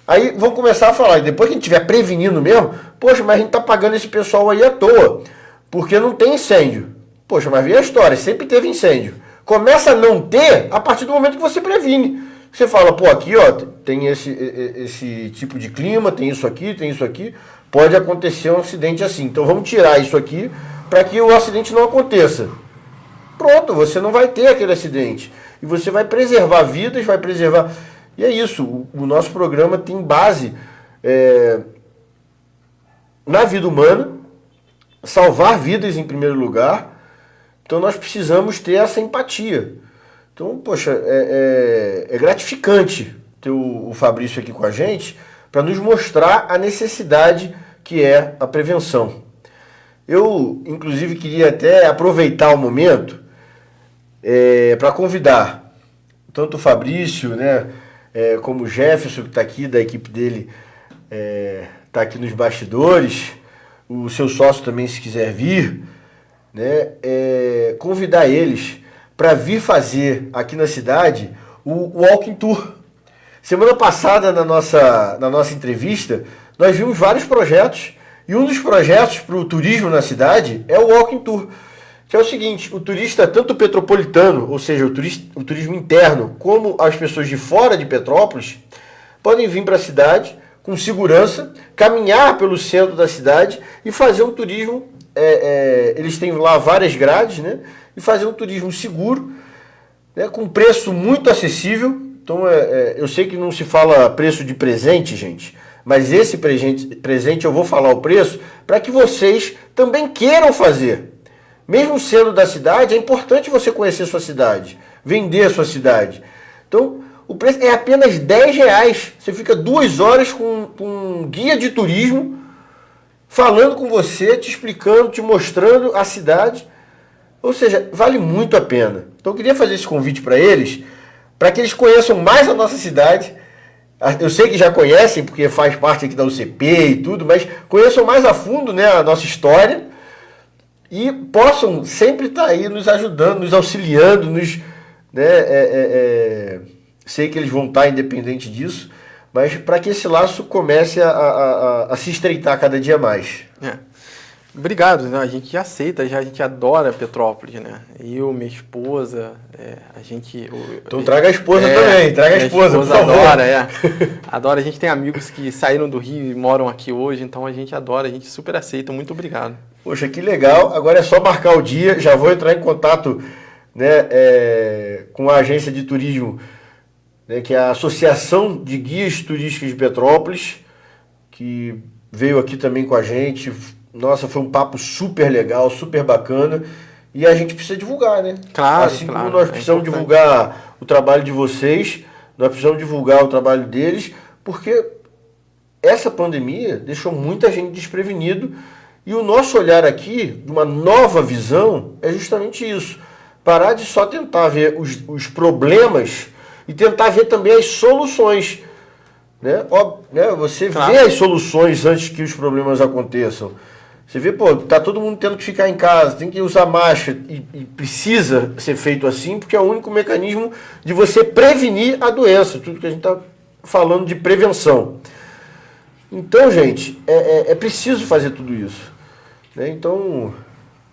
[SPEAKER 2] aí vão começar a falar, depois que a gente estiver prevenindo mesmo, poxa, mas a gente está pagando esse pessoal aí à toa, porque não tem incêndio. Poxa, mas vê a história, sempre teve incêndio. Começa a não ter a partir do momento que você previne. Você fala, pô, aqui ó, tem esse tipo de clima, tem isso aqui, pode acontecer um acidente assim. Então vamos tirar isso aqui para que o acidente não aconteça. Pronto, você não vai ter aquele acidente. E você vai preservar vidas, vai preservar... E é isso, o nosso programa tem base na vida humana, salvar vidas em primeiro lugar. Então nós precisamos ter essa empatia. Então, poxa, é gratificante ter o Fabrício aqui com a gente para nos mostrar a necessidade que é a prevenção. Eu, inclusive, queria até aproveitar o momento para convidar tanto o Fabrício, né, como o Jefferson, que está aqui, da equipe dele, está aqui nos bastidores, o seu sócio também, se quiser vir, né, convidar eles para vir fazer aqui na cidade o Walking Tour. Semana passada, na nossa entrevista, nós vimos vários projetos, e um dos projetos para o turismo na cidade é o Walking Tour, que é o seguinte: o turista, tanto petropolitano, ou seja, o turismo interno, como as pessoas de fora de Petrópolis, podem vir para a cidade com segurança, caminhar pelo centro da cidade e fazer um turismo, eles têm lá várias grades, né? E fazer um turismo seguro, né, com preço muito acessível. Então, eu sei que não se fala preço de presente, gente, mas esse presente eu vou falar o preço para que vocês também queiram fazer. Mesmo sendo da cidade, é importante você conhecer a sua cidade, vender a sua cidade. Então, o preço é apenas R$10. Você fica 2 horas com um guia de turismo, falando com você, te explicando, te mostrando a cidade. Ou seja, vale muito a pena. Então, eu queria fazer esse convite para eles, para que eles conheçam mais a nossa cidade. Eu sei que já conhecem, porque faz parte aqui da UCP e tudo, mas conheçam mais a fundo, né, a nossa história e possam sempre estar aí nos ajudando, nos auxiliando, sei que eles vão estar independente disso, mas para que esse laço comece a se estreitar cada dia mais.
[SPEAKER 3] Obrigado, né? A gente aceita, a gente adora Petrópolis, né? Eu, minha esposa, a gente...
[SPEAKER 2] Então traga a esposa também, traga a esposa, por favor.
[SPEAKER 3] Adora, a gente tem amigos que saíram do Rio e moram aqui hoje, então a gente adora, a gente super aceita, muito obrigado.
[SPEAKER 2] Poxa, que legal, agora é só marcar o dia, já vou entrar em contato, né, com a agência de turismo, né, que é a Associação de Guias Turísticos de Petrópolis, que veio aqui também com a gente. Nossa, foi um papo super legal, super bacana. E a gente precisa divulgar, né?
[SPEAKER 3] Claro,
[SPEAKER 2] assim como nós precisamos divulgar o trabalho de vocês, nós precisamos divulgar o trabalho deles, porque essa pandemia deixou muita gente desprevenido. E o nosso olhar aqui, de uma nova visão, é justamente isso. Parar de só tentar ver os problemas e tentar ver também as soluções. Né? Você vê as soluções antes que os problemas aconteçam. Você vê, tá todo mundo tendo que ficar em casa, tem que usar máscara e precisa ser feito assim, porque é o único mecanismo de você prevenir a doença, tudo que a gente está falando de prevenção. Então, gente, é preciso fazer tudo isso. Né? Então,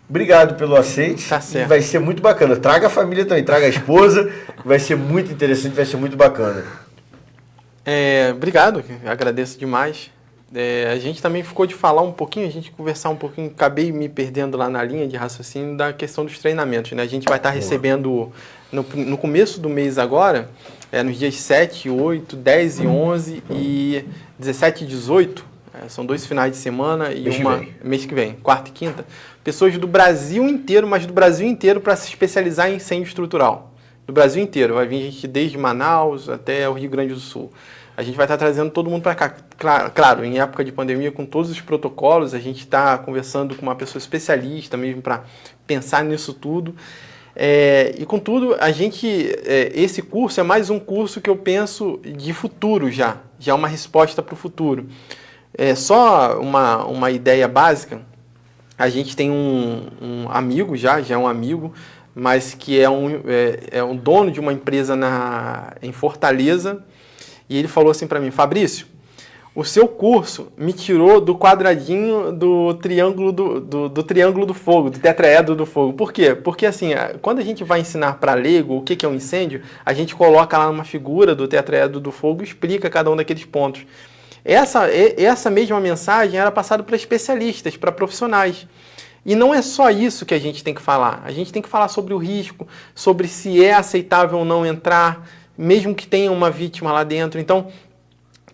[SPEAKER 2] obrigado pelo aceite.
[SPEAKER 3] Tá certo.
[SPEAKER 2] Vai ser muito bacana. Traga a família também, traga a esposa, vai ser muito interessante, vai ser muito bacana.
[SPEAKER 3] Obrigado, agradeço demais. A gente também ficou de falar um pouquinho, a gente conversar um pouquinho, acabei me perdendo lá na linha de raciocínio da questão dos treinamentos, né? A gente vai estar recebendo no começo do mês agora, nos dias 7, 8, 10 e 11 e 17 e 18, são 2 finais de semana e mês que vem, quarta e quinta, pessoas do Brasil inteiro, mas do Brasil inteiro para se especializar em incêndio estrutural. Do Brasil inteiro, vai vir gente desde Manaus até o Rio Grande do Sul. A gente vai estar trazendo todo mundo para cá. Claro, em época de pandemia, com todos os protocolos, a gente está conversando com uma pessoa especialista mesmo para pensar nisso tudo. E contudo, esse curso é mais um curso que eu penso de futuro já é uma resposta para o futuro. Só uma ideia básica, a gente tem um amigo já é um amigo, mas que é um dono de uma empresa em Fortaleza. E ele falou assim para mim: Fabrício, o seu curso me tirou do quadradinho do triângulo do triângulo do fogo, do tetraedro do fogo. Por quê? Porque assim, quando a gente vai ensinar para leigo o que é um incêndio, a gente coloca lá uma figura do tetraedro do fogo e explica cada um daqueles pontos. Essa mesma mensagem era passada para especialistas, para profissionais. E não é só isso que a gente tem que falar. A gente tem que falar sobre o risco, sobre se é aceitável ou não entrar, mesmo que tenha uma vítima lá dentro. Então,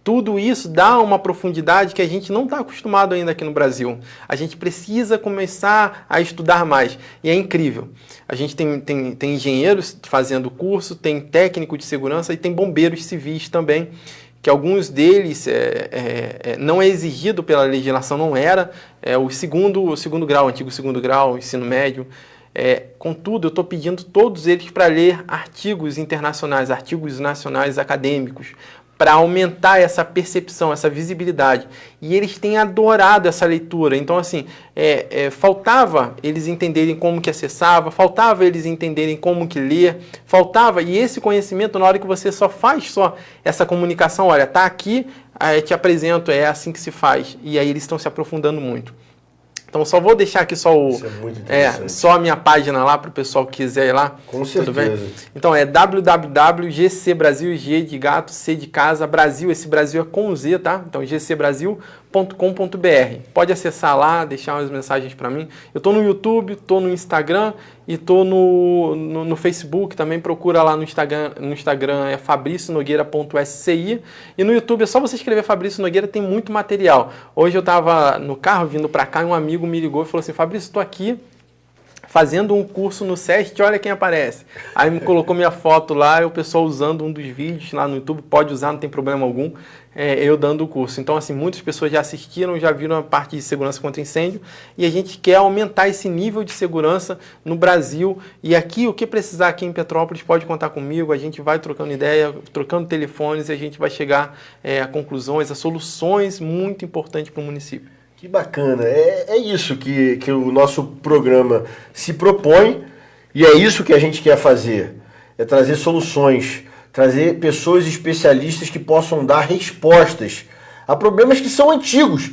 [SPEAKER 3] tudo isso dá uma profundidade que a gente não está acostumado ainda aqui no Brasil. A gente precisa começar a estudar mais. E é incrível. A gente tem engenheiros fazendo curso, tem técnico de segurança e tem bombeiros civis também, que alguns deles não é exigido pela legislação, não era. O segundo grau, antigo segundo grau, ensino médio. Contudo, eu estou pedindo todos eles para ler artigos internacionais, artigos nacionais acadêmicos, para aumentar essa percepção, essa visibilidade. E eles têm adorado essa leitura. Então, assim, faltava eles entenderem como que acessava, faltava eles entenderem como que ler, faltava, e esse conhecimento, na hora que você faz essa comunicação, olha, tá aqui, te apresento, é assim que se faz. E aí eles estão se aprofundando muito. Então, só vou deixar aqui só só a minha página lá para o pessoal que quiser ir lá.
[SPEAKER 2] Com certeza.
[SPEAKER 3] Tudo bem? Então, é www.gcbrasil, G de gato, C de casa, Brasil, esse Brasil é com Z, tá? Então, gcbrasil.com.br. Pode acessar lá, deixar umas mensagens para mim. Eu estou no YouTube, estou no Instagram e estou no Facebook também. Procura lá no Instagram é fabricionogueira.sci, e no YouTube é só você escrever Fabrício Nogueira, tem muito material. Hoje eu estava no carro vindo para cá e um amigo me ligou e falou assim: Fabrício, estou aqui fazendo um curso no SESC, olha quem aparece. Aí me colocou minha foto lá, e o pessoal usando um dos vídeos lá no YouTube, pode usar, não tem problema algum, eu dando o curso. Então, assim, muitas pessoas já assistiram, já viram a parte de segurança contra incêndio, e a gente quer aumentar esse nível de segurança no Brasil. E aqui, o que precisar aqui em Petrópolis, pode contar comigo, a gente vai trocando ideia, trocando telefones, e a gente vai chegar a conclusões, a soluções muito importantes para o município.
[SPEAKER 2] Que bacana, é isso que o nosso programa se propõe, e é isso que a gente quer fazer, é trazer soluções, trazer pessoas especialistas que possam dar respostas a problemas que são antigos.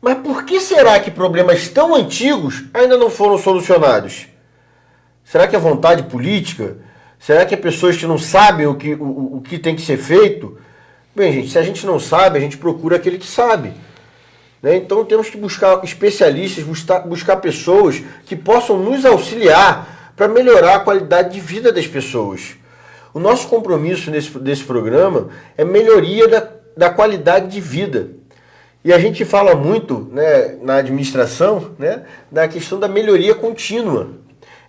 [SPEAKER 2] Mas por que será que problemas tão antigos ainda não foram solucionados? Será que é vontade política? Será que é pessoas que não sabem o que tem que ser feito? Bem, gente, se a gente não sabe, a gente procura aquele que sabe. Então temos que buscar especialistas, buscar pessoas que possam nos auxiliar para melhorar a qualidade de vida das pessoas. O nosso compromisso desse programa é melhoria da qualidade de vida. E a gente fala muito, né, na administração, né, da questão da melhoria contínua.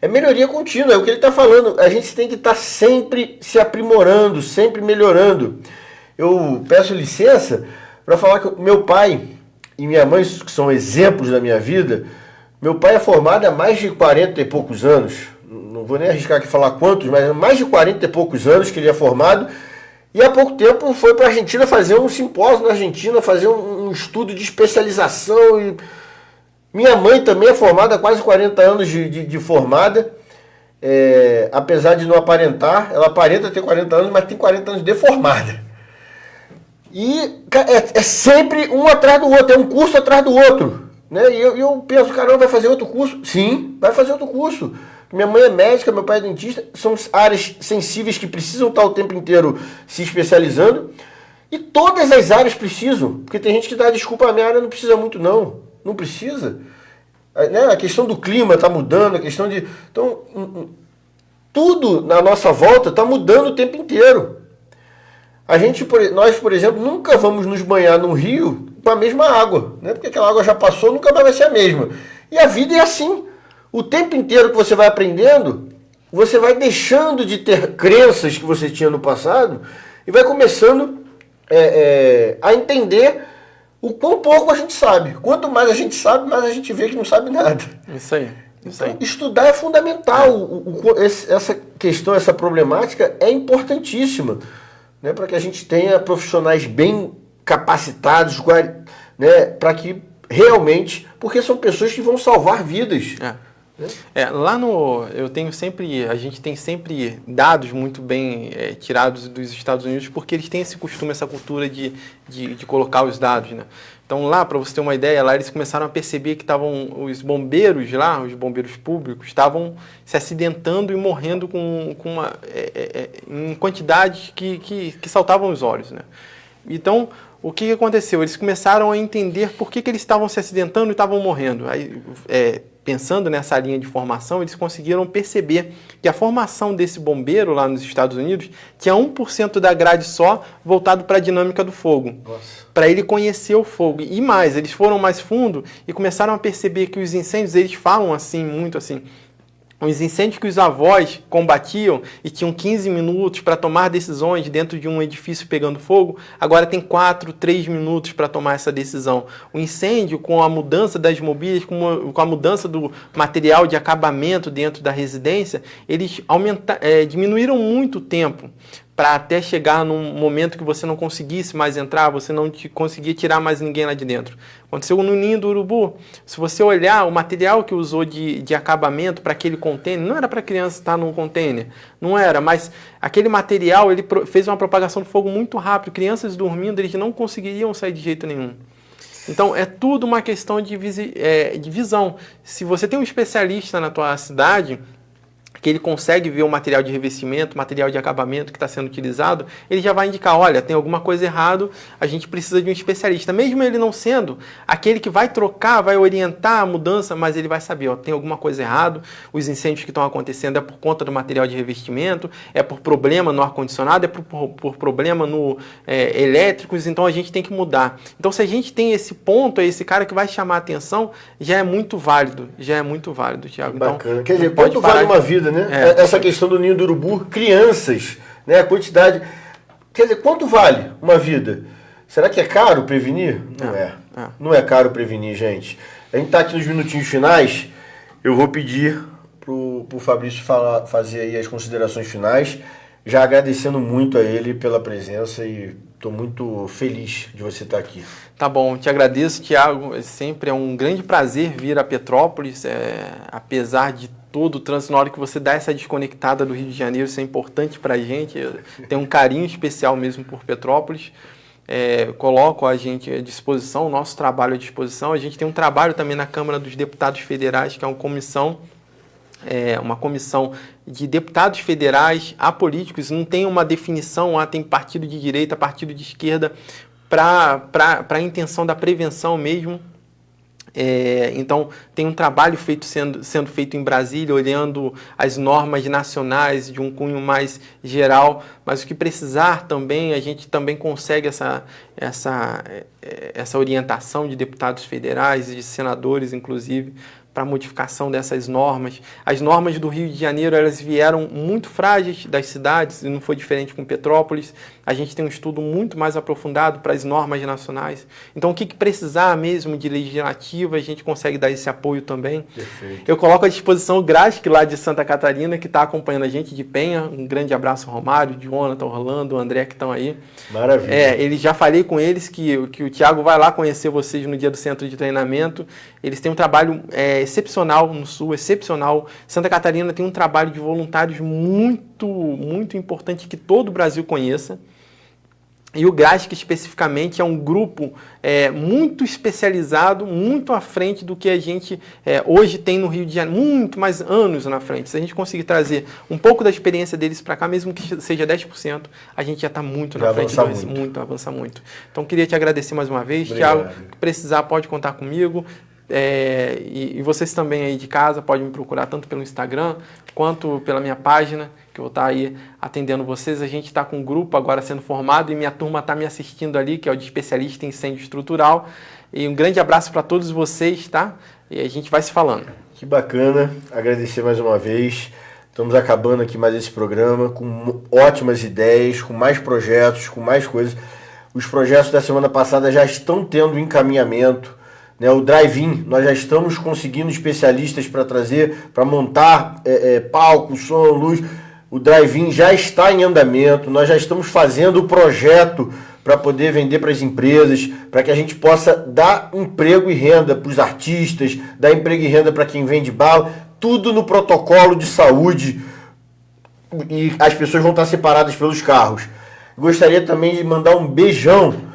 [SPEAKER 2] É melhoria contínua, é o que ele está falando. A gente tem que estar sempre se aprimorando, sempre melhorando. Eu peço licença para falar que meu pai e minha mãe, que são exemplos da minha vida, meu pai é formado há mais de 40 e poucos anos, não vou nem arriscar aqui falar quantos, mas mais de 40 e poucos anos que ele é formado, e há pouco tempo foi para a Argentina fazer um simpósio na Argentina, fazer um estudo de especialização. E minha mãe também é formada há quase 40 anos de formada, apesar de não aparentar, ela aparenta ter 40 anos, mas tem 40 anos de formada. E é sempre um atrás do outro, é um curso atrás do outro, né? E eu penso, caramba, vai fazer outro curso? Sim, vai fazer outro curso. Minha mãe é médica, meu pai é dentista, são áreas sensíveis que precisam estar o tempo inteiro se especializando, e todas as áreas precisam, porque tem gente que dá desculpa, a minha área não precisa muito, não precisa. Né? A questão do clima está mudando, a questão de... Então, tudo na nossa volta está mudando o tempo inteiro. Nós, por exemplo, nunca vamos nos banhar num rio com a mesma água, né? Porque aquela água já passou, nunca mais vai ser a mesma. E a vida é assim. O tempo inteiro que você vai aprendendo, você vai deixando de ter crenças que você tinha no passado e vai começando a entender o quão pouco a gente sabe. Quanto mais a gente sabe, mais a gente vê que não sabe nada.
[SPEAKER 3] Isso aí.
[SPEAKER 2] Então, estudar é fundamental. Essa questão, essa problemática é importantíssima. Né, para que a gente tenha profissionais bem capacitados, né, para que realmente, porque são pessoas que vão salvar vidas. A gente tem sempre dados muito bem tirados dos Estados Unidos, porque eles têm esse costume, essa cultura de colocar os dados, né? Então lá, para você ter uma ideia, lá eles começaram a perceber que os bombeiros lá, os bombeiros públicos, estavam se acidentando e morrendo em quantidades que saltavam os olhos, né? Então, o que aconteceu? Eles começaram a entender por que eles estavam se acidentando e estavam morrendo. Aí, pensando nessa linha de formação, eles conseguiram perceber que a formação desse bombeiro lá nos Estados Unidos tinha 1% da grade só voltado para a dinâmica do fogo, para ele conhecer o fogo. E mais, eles foram mais fundo e começaram a perceber que os incêndios, eles falam assim, muito assim, os incêndios que os avós combatiam e tinham 15 minutos para tomar decisões dentro de um edifício pegando fogo, agora tem 4, 3 minutos para tomar essa decisão. O incêndio, com a mudança das mobílias, com a mudança do material de acabamento dentro da residência, eles diminuíram muito o tempo para até chegar num momento que você não conseguisse mais entrar, você não conseguia tirar mais ninguém lá de dentro. Aconteceu no Ninho do Urubu. Se você olhar o material que usou de acabamento para aquele container, não era para a criança estar num container, não era, mas aquele material ele fez uma propagação de fogo muito rápido. Crianças dormindo, eles não conseguiriam sair de jeito nenhum. Então, é tudo uma questão de visão. Se você tem um especialista na tua cidade,
[SPEAKER 3] que ele consegue ver o material de revestimento, material de acabamento que está sendo utilizado, ele já vai indicar, olha, tem alguma coisa errada, a gente precisa de um especialista. Mesmo ele não sendo aquele que vai trocar, vai orientar a mudança, mas ele vai saber, ó, tem alguma coisa errada, os incêndios que estão acontecendo é por conta do material de revestimento, é por problema no ar-condicionado, é por problema no elétricos, então a gente tem que mudar. Então se a gente tem esse ponto, esse cara que vai chamar a atenção, já é muito válido, Thiago.
[SPEAKER 2] Bacana.
[SPEAKER 3] Então,
[SPEAKER 2] quer dizer, quanto vale uma vida, né? Essa questão do ninho do urubu, crianças, né? A quantidade. Quer dizer, quanto vale uma vida? Será que é caro prevenir? Não é. Não é caro prevenir, gente. A gente está aqui nos minutinhos finais. Eu vou pedir pro Fabrício fazer aí as considerações finais, já agradecendo muito a ele pela presença e estou muito feliz de você estar aqui.
[SPEAKER 3] Tá bom, te agradeço, Thiago. Sempre é um grande prazer vir a Petrópolis, apesar de todo o trânsito, na hora que você dá essa desconectada do Rio de Janeiro, isso é importante para a gente, tem um carinho especial mesmo por Petrópolis. Coloco a gente à disposição, o nosso trabalho à disposição. A gente tem um trabalho também na Câmara dos Deputados Federais, que é uma comissão de deputados federais apolíticos, não tem uma definição, tem partido de direita, partido de esquerda, para a intenção da prevenção mesmo. Então, tem um trabalho sendo feito em Brasília, olhando as normas nacionais de um cunho mais geral, mas o que precisar também, a gente também consegue essa orientação de deputados federais e de senadores, inclusive, para a modificação dessas normas. As normas do Rio de Janeiro, elas vieram muito frágeis das cidades, e não foi diferente com Petrópolis. A gente tem um estudo muito mais aprofundado para as normas nacionais. Então, o que precisar mesmo de legislativa, a gente consegue dar esse apoio também.
[SPEAKER 2] Perfeito.
[SPEAKER 3] Eu coloco à disposição o Grasc, lá de Santa Catarina, que está acompanhando a gente de Penha. Um grande abraço, Romário, Jonathan, Orlando, André, que estão aí.
[SPEAKER 2] Maravilha.
[SPEAKER 3] Já falei com eles que o Thiago vai lá conhecer vocês no dia do centro de treinamento. Eles têm um trabalho excepcional no Sul, excepcional. Santa Catarina tem um trabalho de voluntários muito, muito importante que todo o Brasil conheça. E o Grasc, especificamente, é um grupo muito especializado, muito à frente do que a gente hoje tem no Rio de Janeiro, muito mais anos na frente. Se a gente conseguir trazer um pouco da experiência deles para cá, mesmo que seja 10%, a gente já está muito na frente, avança muito. Então, queria te agradecer mais uma vez.
[SPEAKER 2] Obrigado.
[SPEAKER 3] Thiago, se precisar, pode contar comigo. E vocês também aí de casa podem me procurar tanto pelo Instagram quanto pela minha página, que eu vou estar aí atendendo vocês. A gente está com um grupo agora sendo formado e minha turma está me assistindo ali, que é o de especialista em incêndio estrutural. E um grande abraço para todos vocês, tá? E a gente vai se falando.
[SPEAKER 2] Que bacana, agradecer mais uma vez. Estamos acabando aqui mais esse programa com ótimas ideias, com mais projetos, com mais coisas. Os projetos da semana passada já estão tendo encaminhamento. O drive-in, nós já estamos conseguindo especialistas para trazer, para montar palco, som, luz. O drive-in já está em andamento, nós já estamos fazendo o projeto para poder vender para as empresas, para que a gente possa dar emprego e renda para os artistas, dar emprego e renda para quem vende bala, tudo no protocolo de saúde, e as pessoas vão estar separadas pelos carros. Gostaria também de mandar um beijão,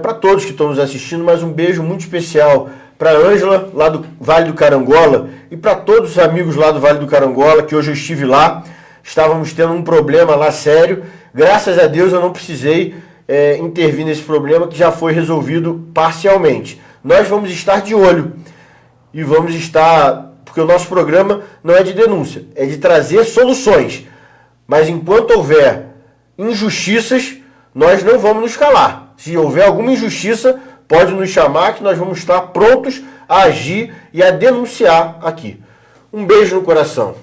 [SPEAKER 2] para todos que estão nos assistindo, mas um beijo muito especial para a Ângela, lá do Vale do Carangola, e para todos os amigos lá do Vale do Carangola, que hoje eu estive lá, estávamos tendo um problema lá sério. Graças a Deus eu não precisei intervir nesse problema, que já foi resolvido parcialmente. Nós vamos estar de olho, e vamos estar, porque o nosso programa não é de denúncia, é de trazer soluções. Mas enquanto houver injustiças, nós não vamos nos calar. Se houver alguma injustiça, pode nos chamar, que nós vamos estar prontos a agir e a denunciar aqui. Um beijo no coração.